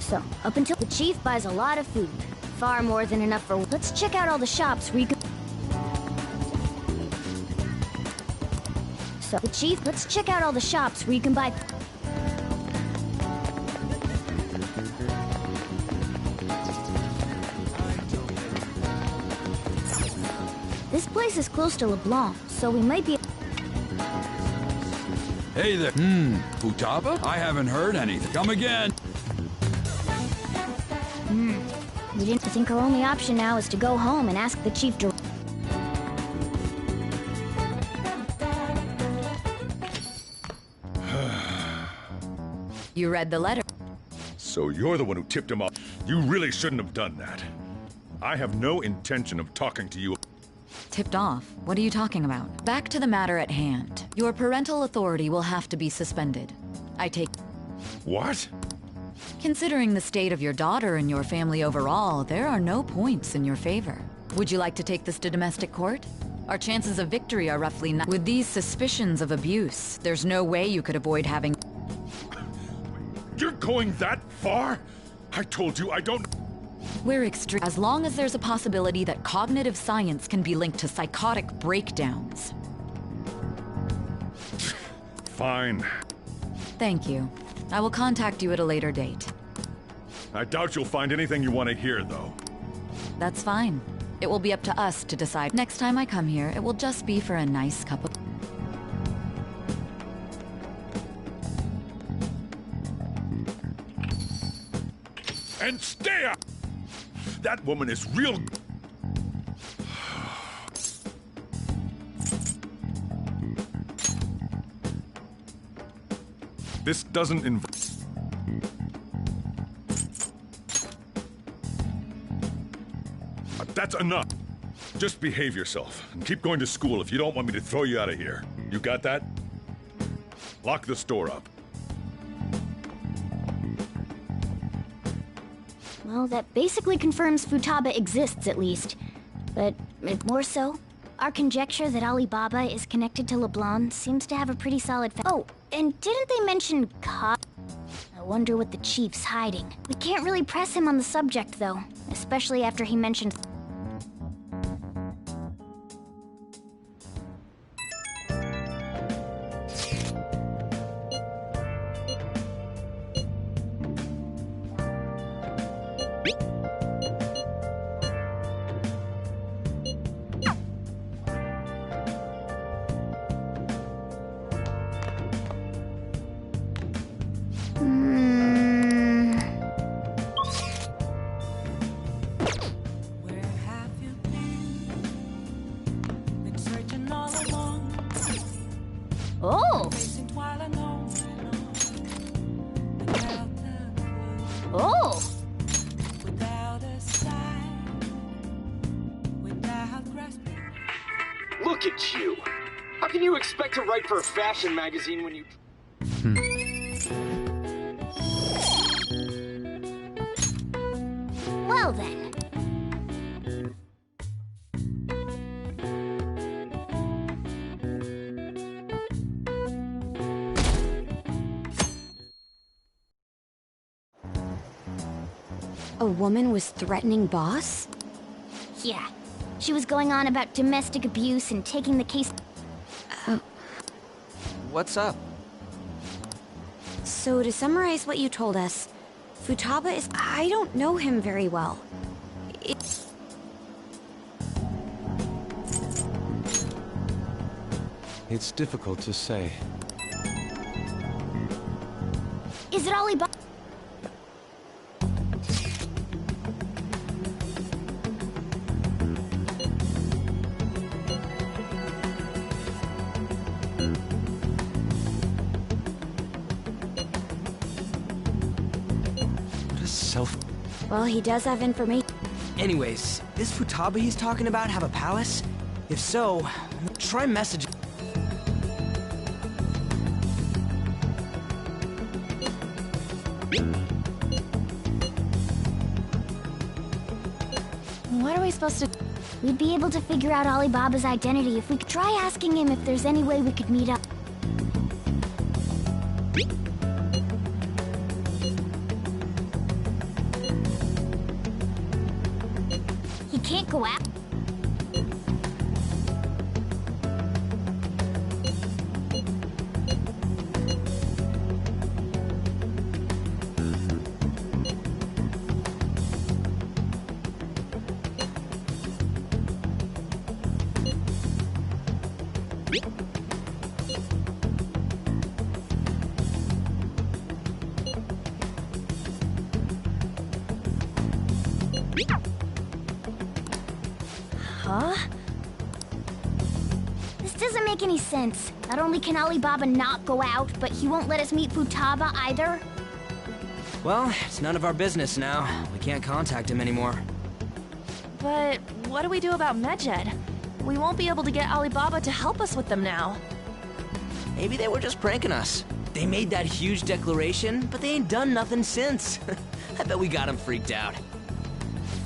So, up until the chief buys a lot of food. Far more than enough for... Let's check out all the shops where you can... So, the chief, let's check out all the shops where you can buy... This place is close to LeBlanc, so we might be... Hey there. Futaba? I haven't heard anything. Come again. We didn't think our only option now is to go home and ask the chief to... You read the letter. So you're the one who tipped him off. You really shouldn't have done that. I have no intention of talking to you. Tipped off? What are you talking about? Back to the matter at hand. Your parental authority will have to be suspended. I take... What? Considering the state of your daughter and your family overall, there are no points in your favor. Would you like to take this to domestic court? Our chances of victory are roughly not... With these suspicions of abuse, there's no way you could avoid having... You're going that far? I told you I don't... We're extreme. As long as there's a possibility that cognitive science can be linked to psychotic breakdowns. Fine. Thank you. I will contact you at a later date. I doubt you'll find anything you want to hear, though. That's fine. It will be up to us to decide. Next time I come here, it will just be for a nice cup of... And stay up! That woman is real... This doesn't involve... That's enough. Just behave yourself and keep going to school if you don't want me to throw you out of here. You got that? Lock the store up. Well, that basically confirms Futaba exists, at least. But more so, our conjecture that Alibaba is connected to LeBlanc seems to have a pretty solid Oh, and didn't they mention I wonder what the chief's hiding. We can't really press him on the subject, though. Especially after he mentioned... Oh! Oh! Look at you! How can you expect to write for a fashion magazine when you... Well then. A woman was threatening Boss? Yeah. She was going on about domestic abuse and taking the case... What's up? So to summarize what you told us, Futaba is... I don't know him very well. It's difficult to say. Is it Alibaba? Well, he does have information. Anyways, this Futaba he's talking about have a palace? If so, try messaging. What are we supposed to... We'd be able to figure out Alibaba's identity if we could try asking him if there's any way we could meet up. can't go out. Huh? This doesn't make any sense. Not only can Alibaba not go out, but he won't let us meet Futaba either. Well, it's none of our business now. We can't contact him anymore. But what do we do about Medjed? We won't be able to get Alibaba to help us with them now. Maybe they were just pranking us. They made that huge declaration, but they ain't done nothing since. I bet we got them freaked out.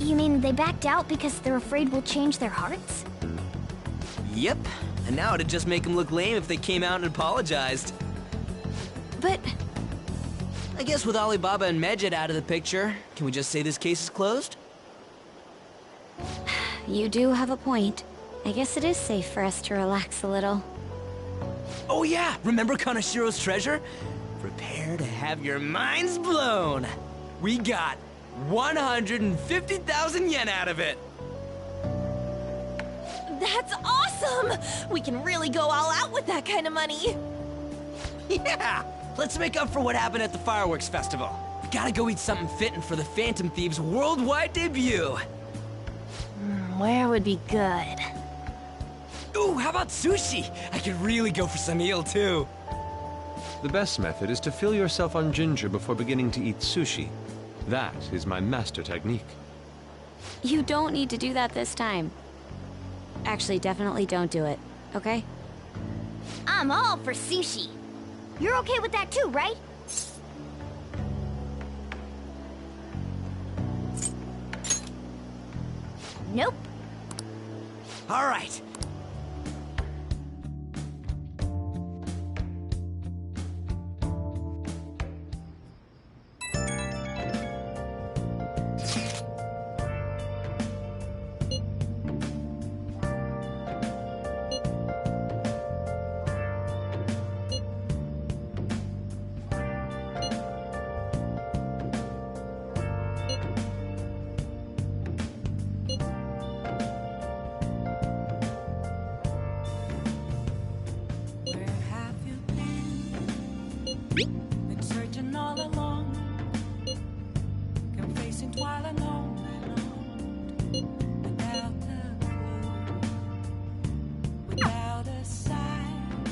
You mean they backed out because they're afraid we'll change their hearts? Yep. And now it'd just make them look lame if they came out and apologized. But I guess with Alibaba and Medjed out of the picture, can we just say this case is closed? You do have a point. I guess it is safe for us to relax a little. Oh yeah! Remember Kanashiro's treasure? Prepare to have your minds blown! We got 150,000 yen out of it! that's awesome! We can really go all out with that kind of money. Yeah! Let's make up for what happened at the fireworks festival. We gotta go eat something fitting for the Phantom Thieves' worldwide debut. Where would be good? Ooh, how about sushi? I could really go for some eel, too. The best method is to fill yourself on ginger before beginning to eat sushi. That is my master technique. You don't need to do that this time. Actually, definitely don't do it, okay? I'm all for sushi. You're okay with that too, right? Nope. All right. Been searching all along, confessing while alone, without a clue, without a sign,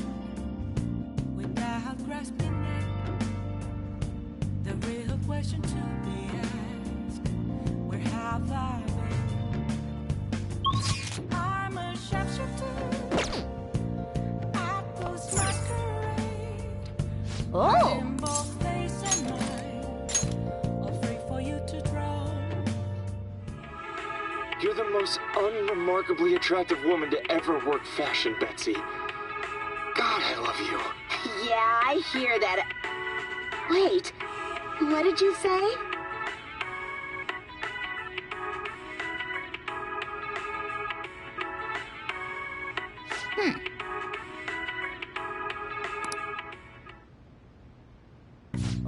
without grasping it. The real question to be asked: where have I been? I'm a shapeshifter. I post masquerade. Oh! You're the most unremarkably attractive woman to ever work fashion, Betsy. God, I love you. Yeah, I hear that. Wait, what did you say?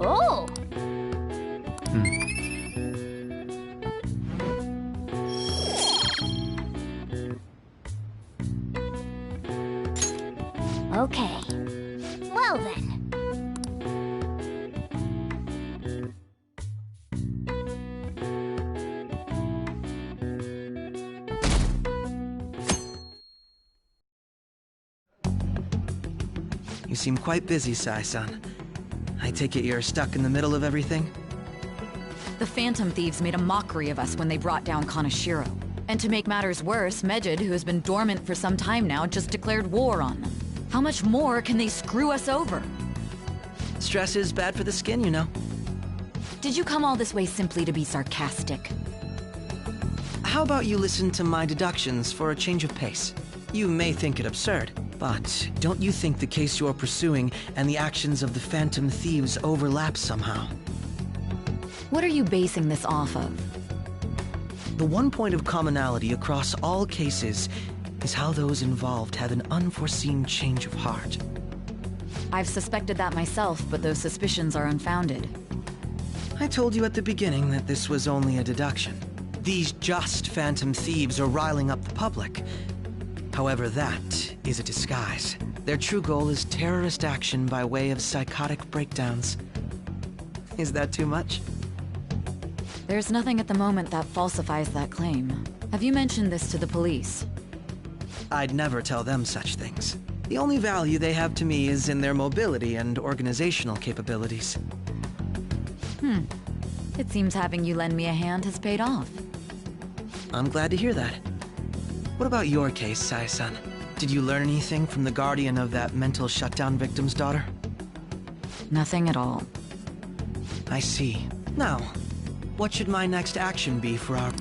Oh! Okay. Well then. You seem quite busy, Sai-san. I take it you're stuck in the middle of everything? The Phantom Thieves made a mockery of us when they brought down Kanashiro. And to make matters worse, Medjed, who has been dormant for some time now, just declared war on them. How much more can they screw us over? Stress is bad for the skin, you know. Did you come all this way simply to be sarcastic? How about you listen to my deductions for a change of pace? You may think it absurd, but don't you think the case you're pursuing and the actions of the Phantom Thieves overlap somehow? What are you basing this off of? The one point of commonality across all cases is how those involved have an unforeseen change of heart. I've suspected that myself, but those suspicions are unfounded. I told you at the beginning that this was only a deduction. These just phantom thieves are riling up the public. However, that is a disguise. Their true goal is terrorist action by way of psychotic breakdowns. Is that too much? There's nothing at the moment that falsifies that claim. Have you mentioned this to the police? I'd never tell them such things. The only value they have to me is in their mobility and organizational capabilities. It seems having you lend me a hand has paid off. I'm glad to hear that. What about your case, Sai-san? Did you learn anything from the guardian of that mental shutdown victim's daughter? Nothing at all. I see. Now, what should my next action be for our...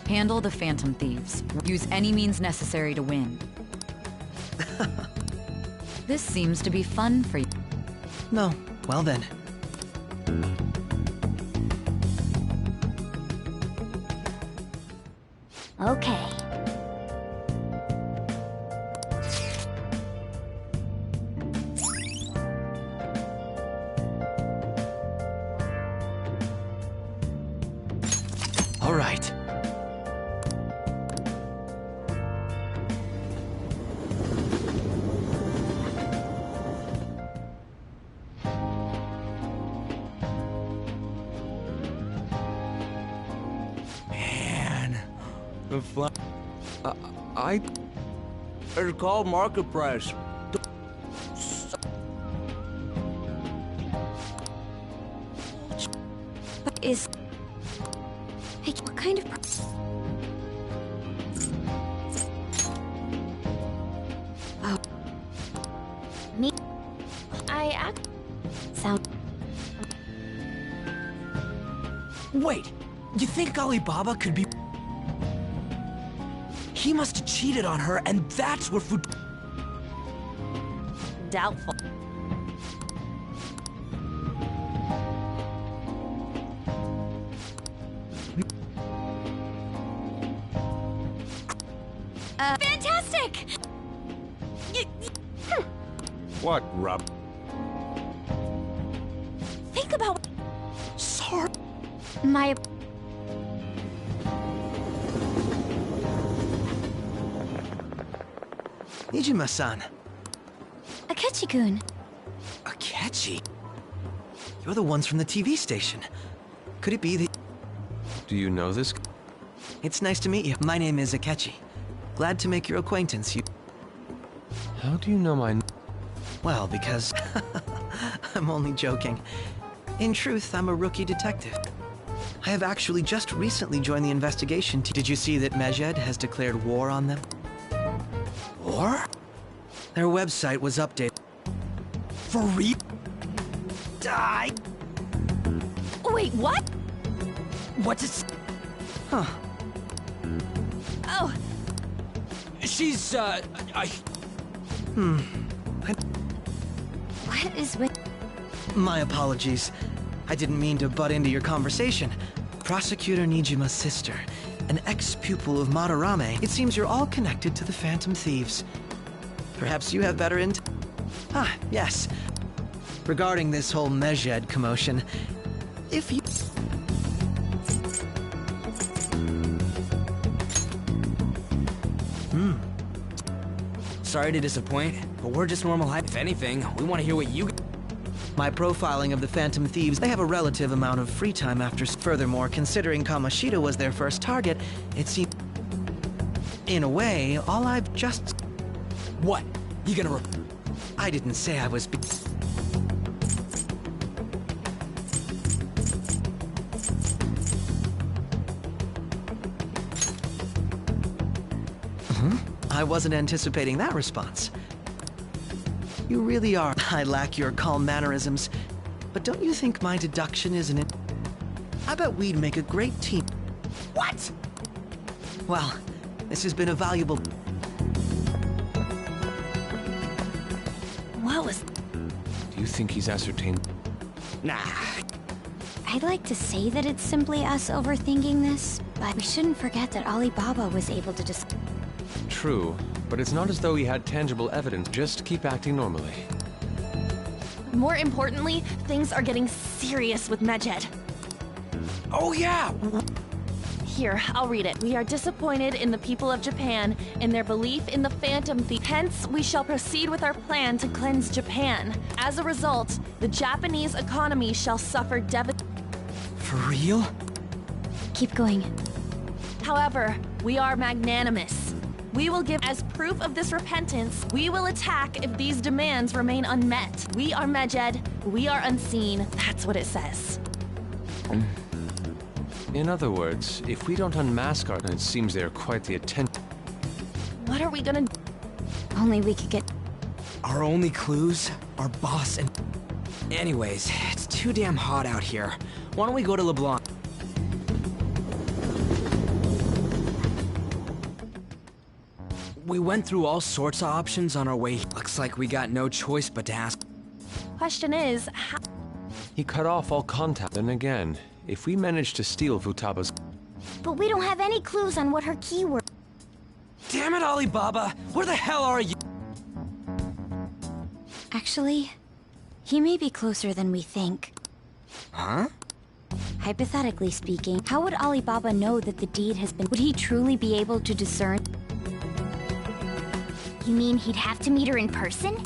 Handle the phantom thieves. Use any means necessary to win. This seems to be fun for you. No. Well then. Okay. All right. It's called market price. What is... Hey, what kind of... Oh. Me... I act... Sound... Wait, you think Alibaba could be... He must have cheated on her, and that's where food... Doubtful. Fantastic! What, Rob? Think about... Sorry. My... Nijima-san. Akechi-kun. Akechi? You're the ones from the TV station. Could it be that... Do you know this? It's nice to meet you. My name is Akechi. Glad to make your acquaintance. How do you know my... Well, because... I'm only joking. In truth, I'm a rookie detective. I have actually just recently joined the investigation team. Did you see that Medjed has declared war on them? War? Their website was updated. For real? Die! Wait, what? What's it? Huh. Oh, She's, What is with... My apologies. I didn't mean to butt into your conversation. Prosecutor Nijima's sister, an ex-pupil of Madarame. It seems you're all connected to the Phantom Thieves. Perhaps you have better intel. Ah, yes. Regarding this whole Medjed commotion, if you... Sorry to disappoint, but we're just normal hype. If anything, we want to hear what you... My profiling of the Phantom Thieves, they have a relative amount of free time after... Furthermore, considering Kamoshida was their first target, it seems... In a way, all I've just... What? You gonna... I didn't say I was... I wasn't anticipating that response. You really are. I lack your calm mannerisms. But don't you think my deduction is an... I bet we'd make a great team. What? Well, this has been a valuable... what was... Do you think he's ascertained? Nah. I'd like to say that it's simply us overthinking this, but we shouldn't forget that Alibaba was able to just... True, but it's not as though he had tangible evidence. Just keep acting normally. More importantly, things are getting serious with Medjed. Oh yeah! Here, I'll read it. We are disappointed in the people of Japan in their belief in the Phantom Thief. Hence, we shall proceed with our plan to cleanse Japan. As a result, the Japanese economy shall suffer For real? Keep going. However, we are magnanimous. We will give as proof of this repentance, we will attack if these demands remain unmet. We are Medjed, we are unseen. That's what it says. In other words, if we don't unmask our... It seems they are quite the attention. What are we gonna do? Only we could get... Our only clues are boss and... Anyways, it's too damn hot out here. Why don't we go to LeBlanc? We went through all sorts of options on our way. Looks like we got no choice but to ask. Question is, how... He cut off all contact. Then again, if we manage to steal Futaba's... But we don't have any clues on what her keyword... Damn it, Alibaba! Where the hell are you? Actually, he may be closer than we think. Huh? Hypothetically speaking, how would Alibaba know that the deed has been... Would he truly be able to discern... You mean he'd have to meet her in person?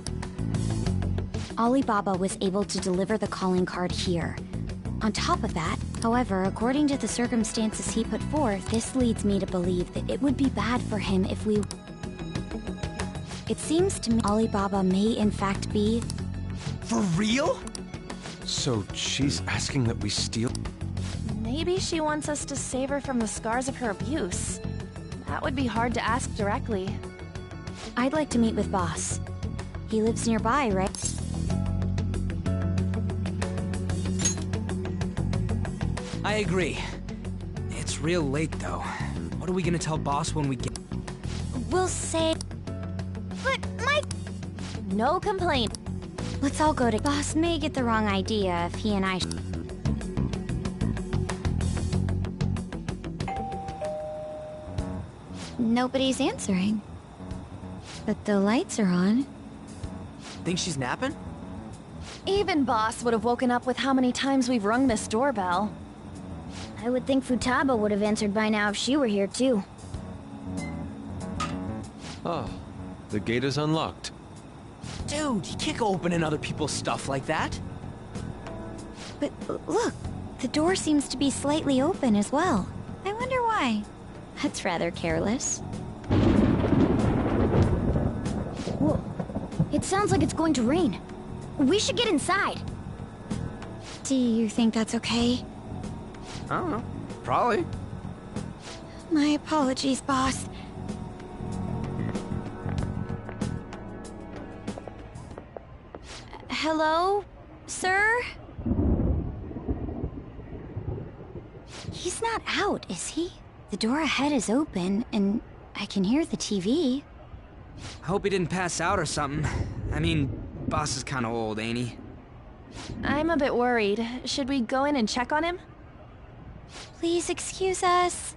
Alibaba was able to deliver the calling card here. On top of that, however, according to the circumstances he put forth, this leads me to believe that it would be bad for him if we... It seems to me Alibaba may in fact be... For real? So she's asking that we steal... Maybe she wants us to save her from the scars of her abuse. That would be hard to ask directly. I'd like to meet with Boss. He lives nearby, right? I agree. It's real late, though. What are we gonna tell Boss when we get... We'll say... But my... No complaint. Let's all go to... Boss may get the wrong idea if he and I... Nobody's answering. But the lights are on. Think she's napping? Even Boss would have woken up with how many times we've rung this doorbell. I would think Futaba would have answered by now if she were here too. Oh, the gate is unlocked. Dude, you can't go opening other people's stuff like that. But look, the door seems to be slightly open as well. I wonder why. That's rather careless. Whoa. It sounds like it's going to rain. We should get inside. Do you think that's okay? I don't know. Probably. My apologies, Boss. Hello, sir? He's not out, is he? The door ahead is open, and I can hear the TV. I hope he didn't pass out or something. I mean, Boss is kinda old, ain't he? I'm a bit worried. Should we go in and check on him? Please excuse us.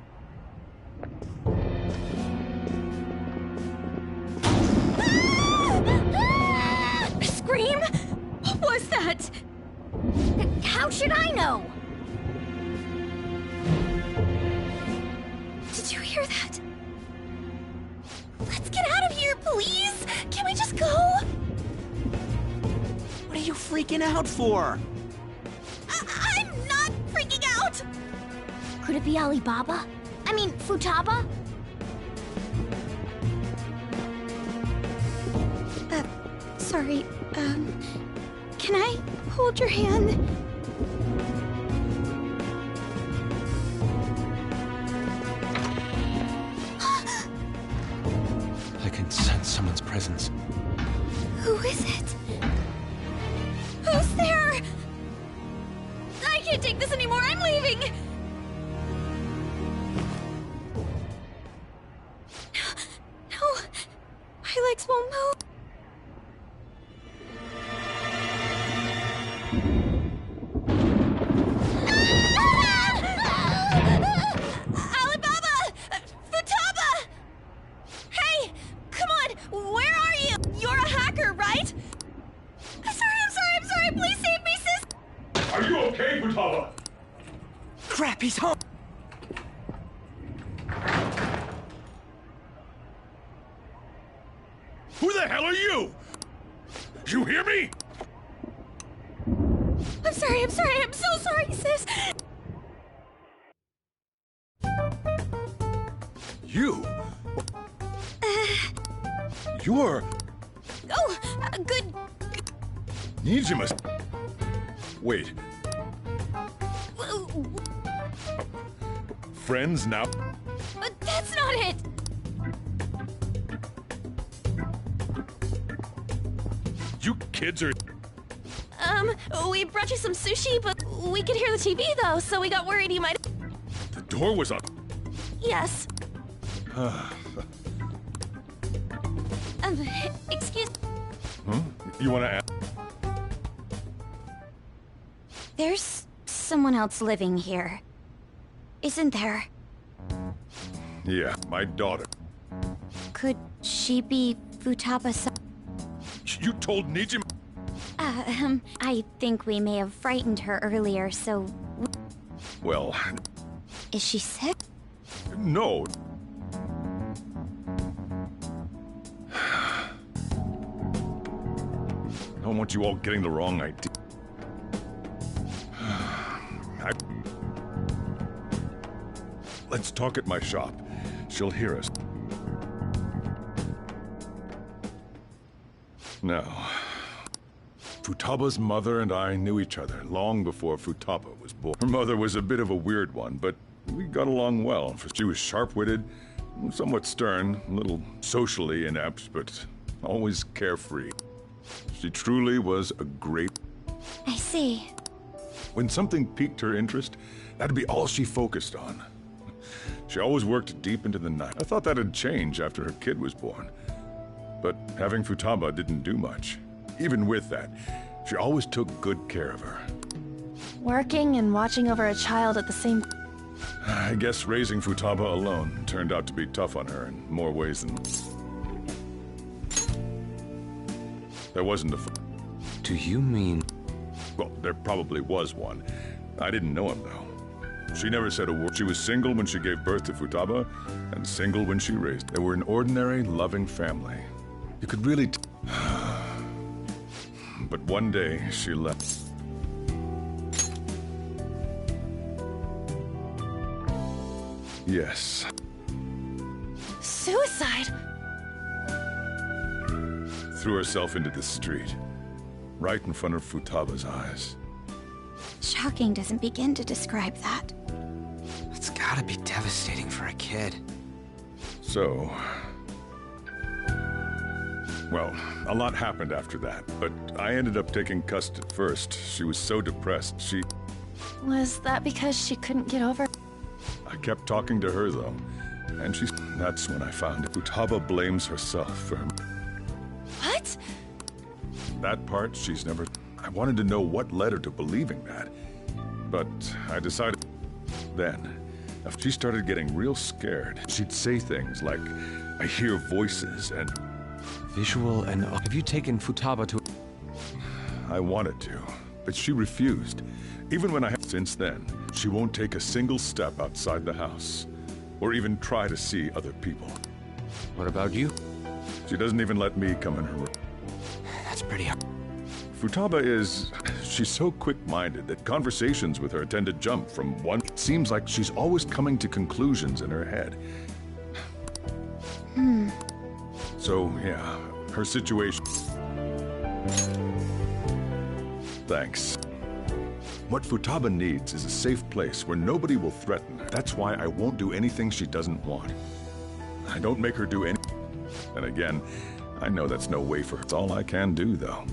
Scream? What was that? How should I know? Did you hear that? Let's get out of here, please! Can we just go? What are you freaking out for? I'm not freaking out! Could it be Alibaba? I mean, Futaba? Sorry, can I hold your hand? I can sense someone's presence. Who is it? Who's there? I can't take this anymore, I'm leaving! No, my legs won't move. Futaba! Crap, he's home! Who the hell are you? You hear me? I'm sorry, I'm so sorry, sis! You? You're... Oh, good... Nijima's... Wait. Friends now? That's not it! You kids are... We brought you some sushi, but we could hear the TV, though, so we got worried you might... The door was up. Yes. Excuse... Huh? You wanna ask? There's someone else living here, isn't there? Yeah, my daughter. Could she be Futaba-san? You told Nijima... I think we may have frightened her earlier, so... Well... Is she sick? No. I don't want you all getting the wrong idea. Let's talk at my shop. She'll hear us. Now, Futaba's mother and I knew each other long before Futaba was born. Her mother was a bit of a weird one, but we got along well. She was sharp-witted, somewhat stern, a little socially inept, but always carefree. She truly was a great... I see. When something piqued her interest, that'd be all she focused on. She always worked deep into the night. I thought that'd change after her kid was born. But having Futaba didn't do much. Even with that, she always took good care of her. Working and watching over a child at the same... I guess raising Futaba alone turned out to be tough on her in more ways than... There wasn't a... Do you mean... Well, there probably was one. I didn't know him, though. She never said a word. She was single when she gave birth to Futaba, and single when she raised. They were an ordinary, loving family. You could really... But one day, she left. Yes. Suicide? Threw herself into the street. Right in front of Futaba's eyes. Shocking doesn't begin to describe that. It's gotta be devastating for a kid. So... Well, a lot happened after that, but I ended up taking custody first. She was so depressed, she... Was that because she couldn't get over... I kept talking to her, though, and she... That's when I found it. Futaba blames herself for her... What? That part, she's never... I wanted to know what led her to believing that, but I decided... Then, if she started getting real scared, she'd say things like, I hear voices, and... Visual and... Have you taken Futaba to... I wanted to, but she refused. Even when I have... Since then, she won't take a single step outside the house, or even try to see other people. What about you? She doesn't even let me come in her room. That's pretty hard. Futaba is... She's so quick-minded that conversations with her tend to jump from one... It seems like she's always coming to conclusions in her head. So, yeah, her situation... Thanks. What Futaba needs is a safe place where nobody will threaten her. That's why I won't do anything she doesn't want. I don't make her do any... And again, I know that's no way for her. It's all I can do, though.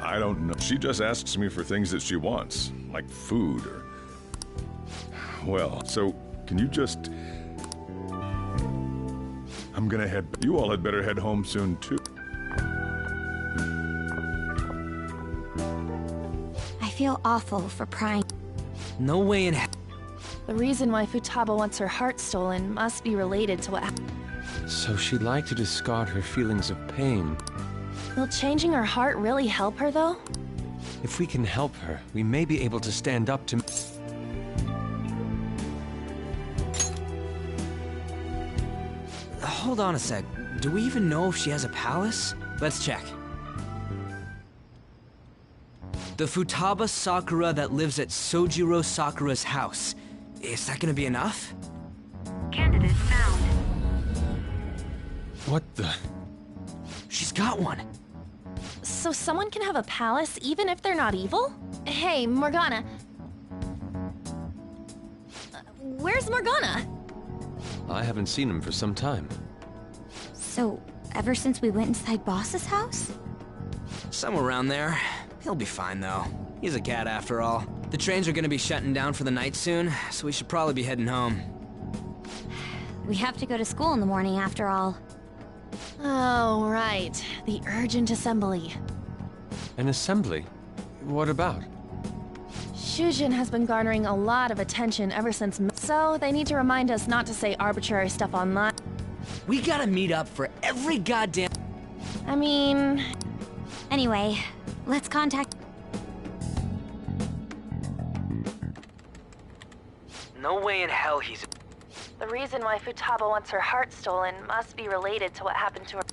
I don't know. She just asks me for things that she wants, like food or... Well, so, can you just... I'm gonna head... You all had better head home soon, too. I feel awful for prying. No way in hell. The reason why Futaba wants her heart stolen must be related to what happened. So she'd like to discard her feelings of pain. Will changing her heart really help her, though? If we can help her, we may be able to stand up to... Hold on a sec. Do we even know if she has a palace? Let's check. The Futaba Sakura that lives at Sojiro Sakura's house. Is that gonna be enough? Candidate found. What the... She's got one. So someone can have a palace even if they're not evil? Hey, Morgana. Where's Morgana? I haven't seen him for some time. So, ever since we went inside Boss's house? Somewhere around there. He'll be fine, though. He's a cat, after all. The trains are gonna be shutting down for the night soon, so we should probably be heading home. We have to go to school in the morning, after all. Oh, right. The urgent assembly. An assembly? What about? Shujin has been garnering a lot of attention ever since, so they need to remind us not to say arbitrary stuff online. We gotta meet up for every goddamn... I mean... Anyway, let's contact... No way in hell he's... The reason why Futaba wants her heart stolen must be related to what happened to her.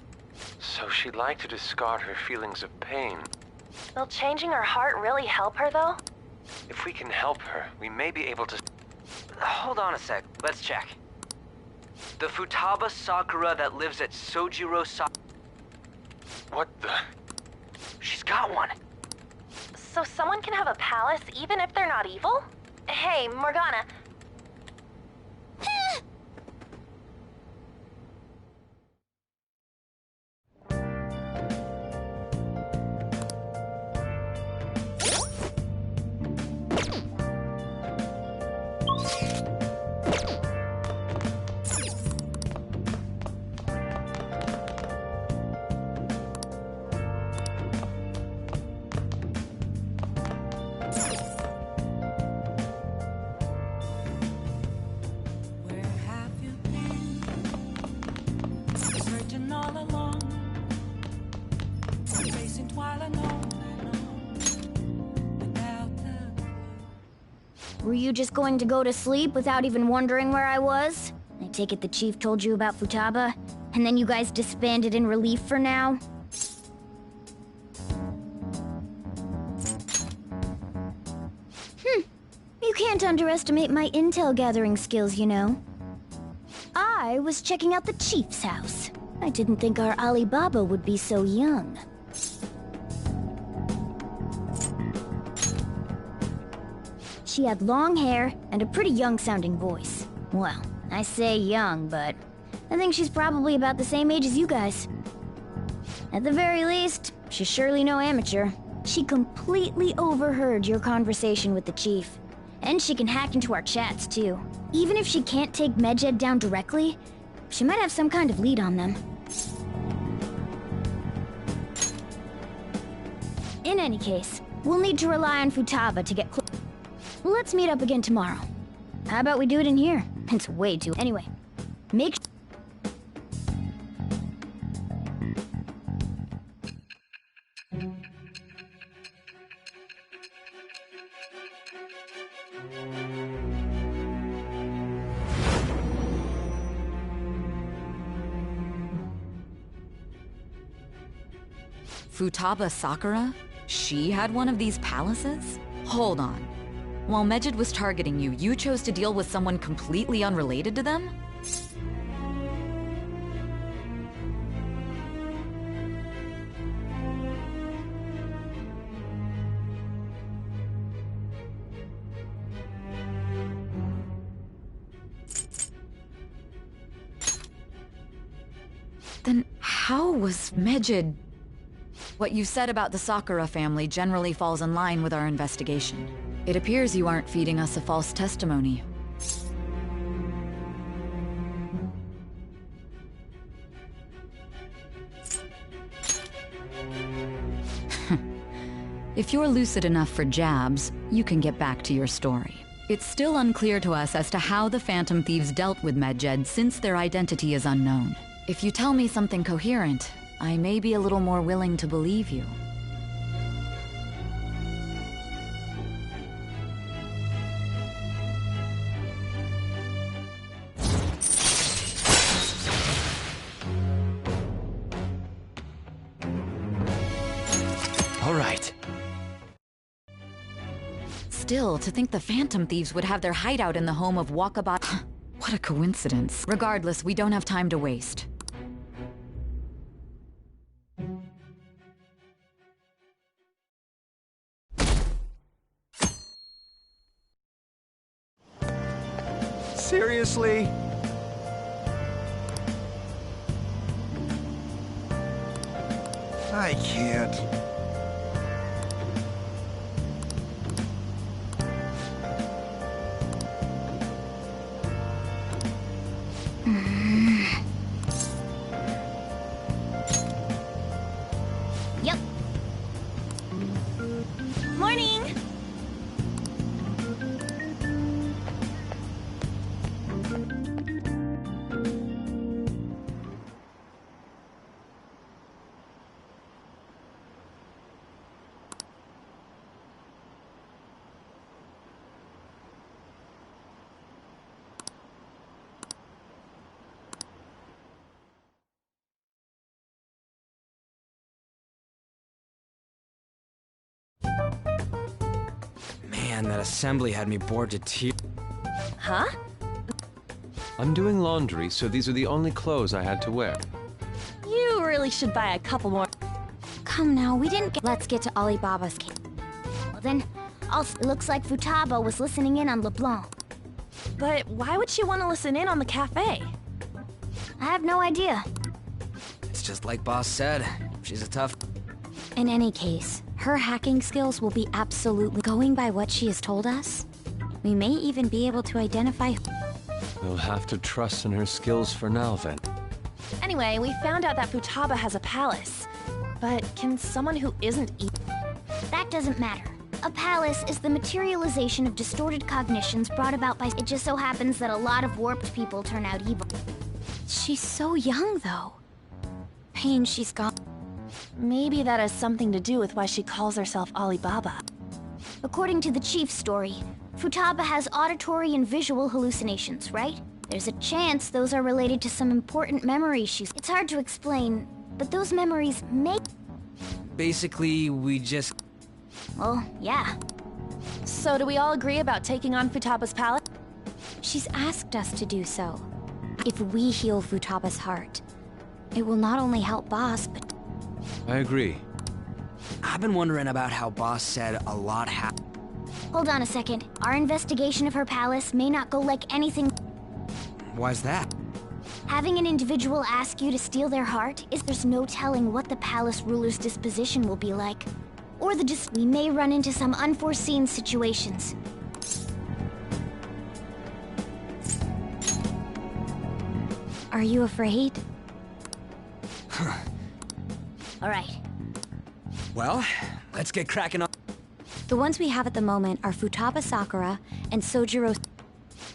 So she'd like to discard her feelings of pain. Will changing her heart really help her, though? If we can help her, we may be able to... Hold on a sec. Let's check. The Futaba Sakura that lives at Sojiro Sakura... What the... She's got one. So someone can have a palace even if they're not evil? Hey, Morgana. Where have you been? Searching all along, facing twilight on and on, without the... Were you just going to go to sleep without even wondering where I was? I take it the chief told you about Futaba, and then you guys disbanded in relief for now? You can't underestimate my intel gathering skills, you know. I was checking out the chief's house. I didn't think our Alibaba would be so young. She had long hair and a pretty young-sounding voice. Well, I say young, but I think she's probably about the same age as you guys. At the very least, she's surely no amateur. She completely overheard your conversation with the chief. And she can hack into our chats, too. Even if she can't take Medjed down directly, she might have some kind of lead on them. In any case, we'll need to rely on Futaba to get close. Let's meet up again tomorrow. How about we do it in here? It's way too... Anyway, make... Futaba Sakura? She had one of these palaces? Hold on. While Medjed was targeting you, you chose to deal with someone completely unrelated to them? Then how was Medjed... What you said about the Sakura family generally falls in line with our investigation. It appears you aren't feeding us a false testimony. If you're lucid enough for jabs, you can get back to your story. It's still unclear to us as to how the Phantom Thieves dealt with Medjed since their identity is unknown. If you tell me something coherent, I may be a little more willing to believe you. All right. Still, to think the Phantom Thieves would have their hideout in the home of Walkabout. What a coincidence. Regardless, we don't have time to waste. Seriously? I can't. Yep. Morning! Man, that assembly had me bored to tears. Huh? I'm doing laundry, so these are the only clothes I had to wear. You really should buy a couple more. Come now, we didn't get. Let's get to Alibaba's cave. Well then, also, it looks like Futaba was listening in on LeBlanc. But why would she want to listen in on the cafe? I have no idea. It's just like Boss said. She's a tough... In any case, her hacking skills will be absolutely going by what she has told us. We may even be able to identify. We'll have to trust in her skills for now, then. Anyway, we found out that Futaba has a palace. But can someone who isn't That doesn't matter. A palace is the materialization of distorted cognitions brought about by... It just so happens that a lot of warped people turn out evil. She's so young, though. Pain she's got. Maybe that has something to do with why she calls herself Alibaba. According to the chief's story, Futaba has auditory and visual hallucinations, right? There's a chance those are related to some important memories she's... It's hard to explain, but those memories may... Basically, we just... Well, yeah. So do we all agree about taking on Futaba's palace? She's asked us to do so. If we heal Futaba's heart, it will not only help Boss, but... I agree. I've been wondering about how Boss said a lot happened. Hold on a second. Our investigation of her palace may not go like anything... Why's that? Having an individual ask you to steal their heart is there's no telling what the palace ruler's disposition will be like. Or we may run into some unforeseen situations. Are you afraid? All right. Well, let's get cracking on. The ones we have at the moment are Futaba Sakura and Sojiro...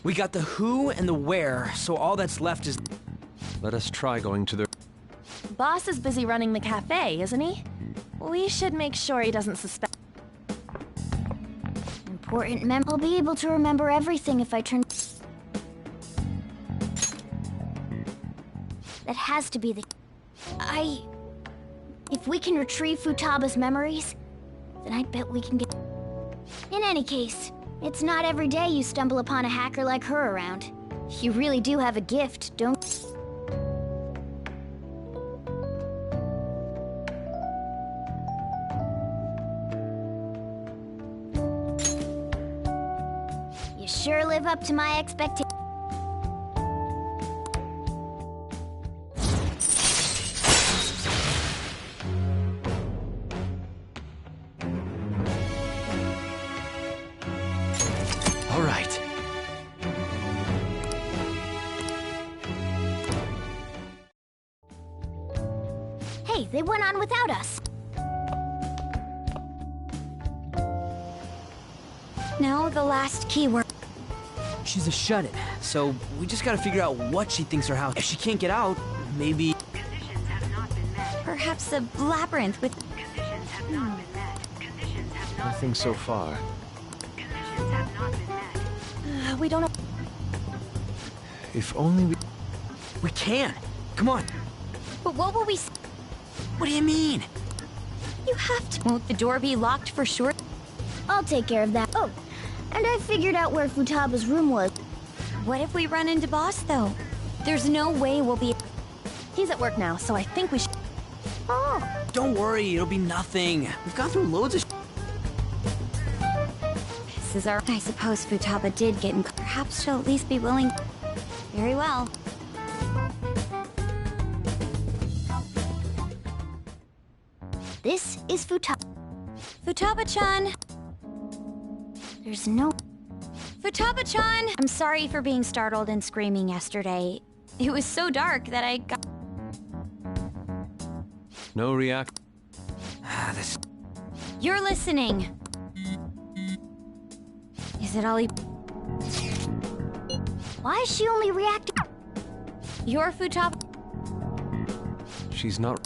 We got the who and the where, so all that's left is... Let us try going to the... Boss is busy running the cafe, isn't he? We should make sure he doesn't suspect... Important I'll be able to remember everything if I turn... That has to be the... If we can retrieve Futaba's memories, then I bet we can get... In any case, it's not every day you stumble upon a hacker like her around. You really do have a gift, don't... You sure live up to my expectations. All right. Hey, they went on without us. Now the last keyword. She's a shut-in, so we just gotta figure out what she thinks her house... If she can't get out, maybe... Perhaps perhaps a labyrinth with... Conditions have not been met. Conditions have not Nothing so far. Conditions have not been met. We don't have... If only we... We can! Come on! But what will we... What do you mean? You have to... Won't the door be locked for sure? I'll take care of that. Oh, and I figured out where Futaba's room was. What if we run into Boss, though? There's no way we'll be... He's at work now, so I think we should... Oh, Don't worry, it'll be nothing. We've gone through loads of This is our... I suppose Futaba did get in... Perhaps she'll at least be willing... Very well. this is Futaba. Futaba-chan! There's no... Futaba-chan! I'm sorry for being startled and screaming yesterday. It was so dark that I got... No react. this. You're listening! Is it Ollie? Why is she only reacting? You're Futaba... She's not...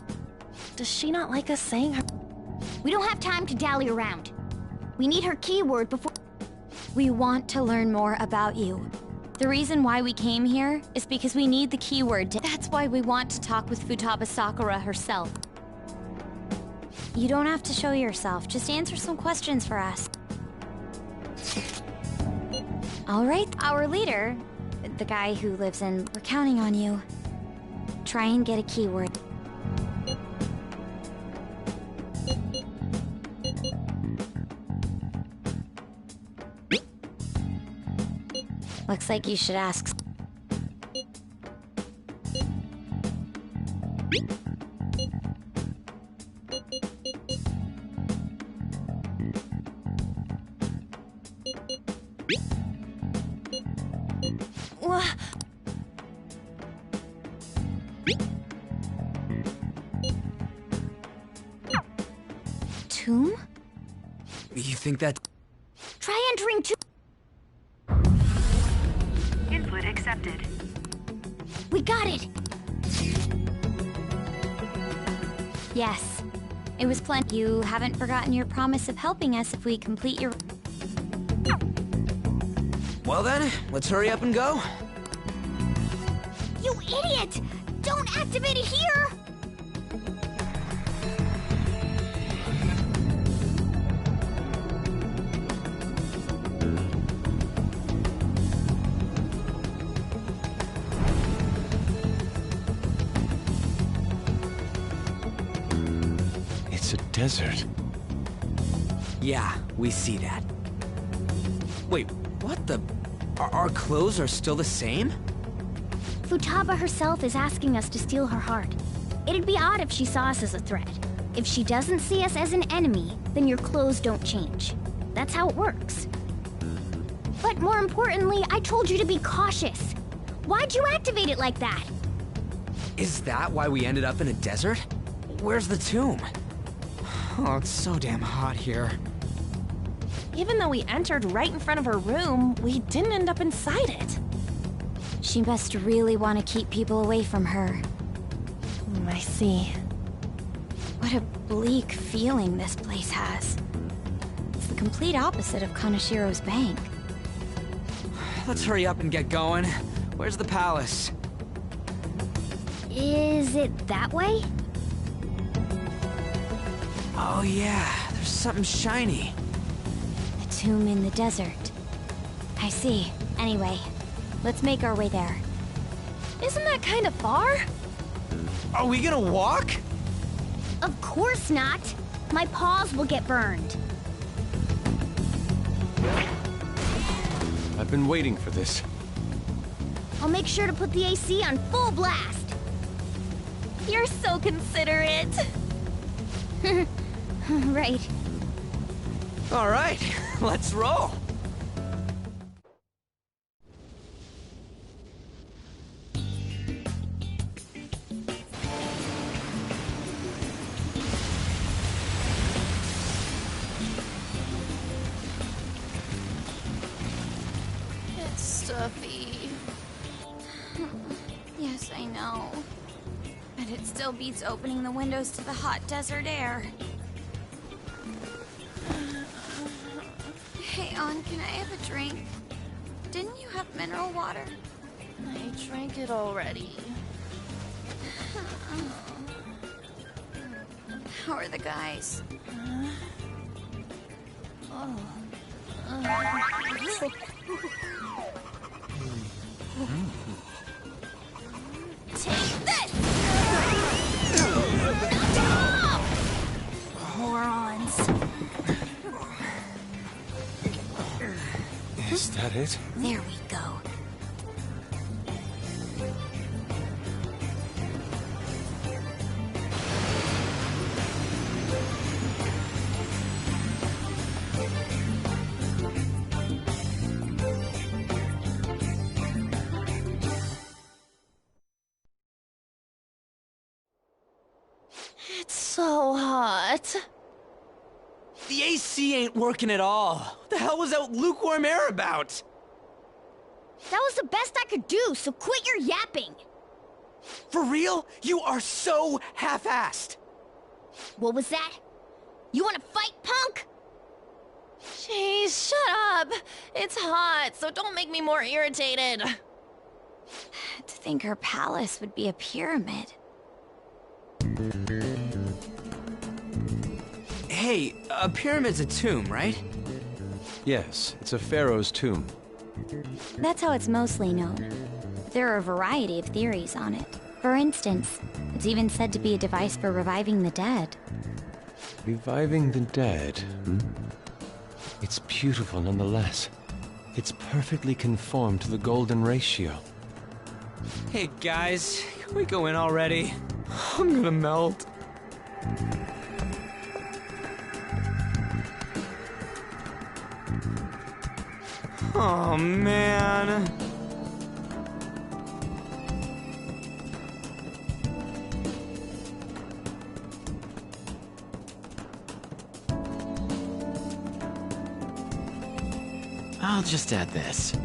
Does she not like us saying her... We don't have time to dally around. We need her keyword before... We want to learn more about you. The reason why we came here is because we need the keyword to... That's why we want to talk with Futaba Sakura herself. You don't have to show yourself, just answer some questions for us. All right, our leader, the guy who lives in... We're counting on you. Try and get a keyword. Looks like you should ask... Tomb? You think that... Try entering to... Input accepted. We got it! Yes. It was plenty. You haven't forgotten your promise of helping us if we complete your... Well then, let's hurry up and go. You idiot! Don't activate it here! It's a desert. Yeah, we see that. Wait, what the... Our clothes are still the same? Futaba herself is asking us to steal her heart. It'd be odd if she saw us as a threat. If she doesn't see us as an enemy, then your clothes don't change. That's how it works. But more importantly, I told you to be cautious. Why'd you activate it like that? Is that why we ended up in a desert? Where's the tomb? Oh, it's so damn hot here. Even though we entered right in front of her room, we didn't end up inside it. She must really want to keep people away from her. I see. What a bleak feeling this place has. It's the complete opposite of Kanashiro's bank. Let's hurry up and get going. Where's the palace? Is it that way? Oh yeah, there's something shiny. The tomb in the desert. I see. Anyway, let's make our way there. Isn't that kind of far? Are we gonna walk? Of course not. My paws will get burned. I've been waiting for this. I'll make sure to put the AC on full blast. You're so considerate. Right. All right, let's roll. It's stuffy. Yes, I know. But it's still beats opening the windows to the hot desert air. Hey, On, can I have a drink? Didn't you have mineral water? I drank it already. How are the guys? Take this! Morons. Is that it? There we go. It's so hot. The AC ain't working at all. What the hell was that lukewarm air about? That was the best I could do, so quit your yapping. For real? You are so half-assed. What was that? You wanna fight, punk? Jeez, shut up. It's hot, so don't make me more irritated. To think her palace would be a pyramid. Hey, a pyramid's a tomb, right? Yes, it's a pharaoh's tomb. That's how it's mostly known. There are a variety of theories on it. For instance, it's even said to be a device for reviving the dead. Reviving the dead, hmm? It's beautiful nonetheless. It's perfectly conformed to the golden ratio. Hey guys, can we go in already? I'm gonna melt. Oh man. I'll just add this.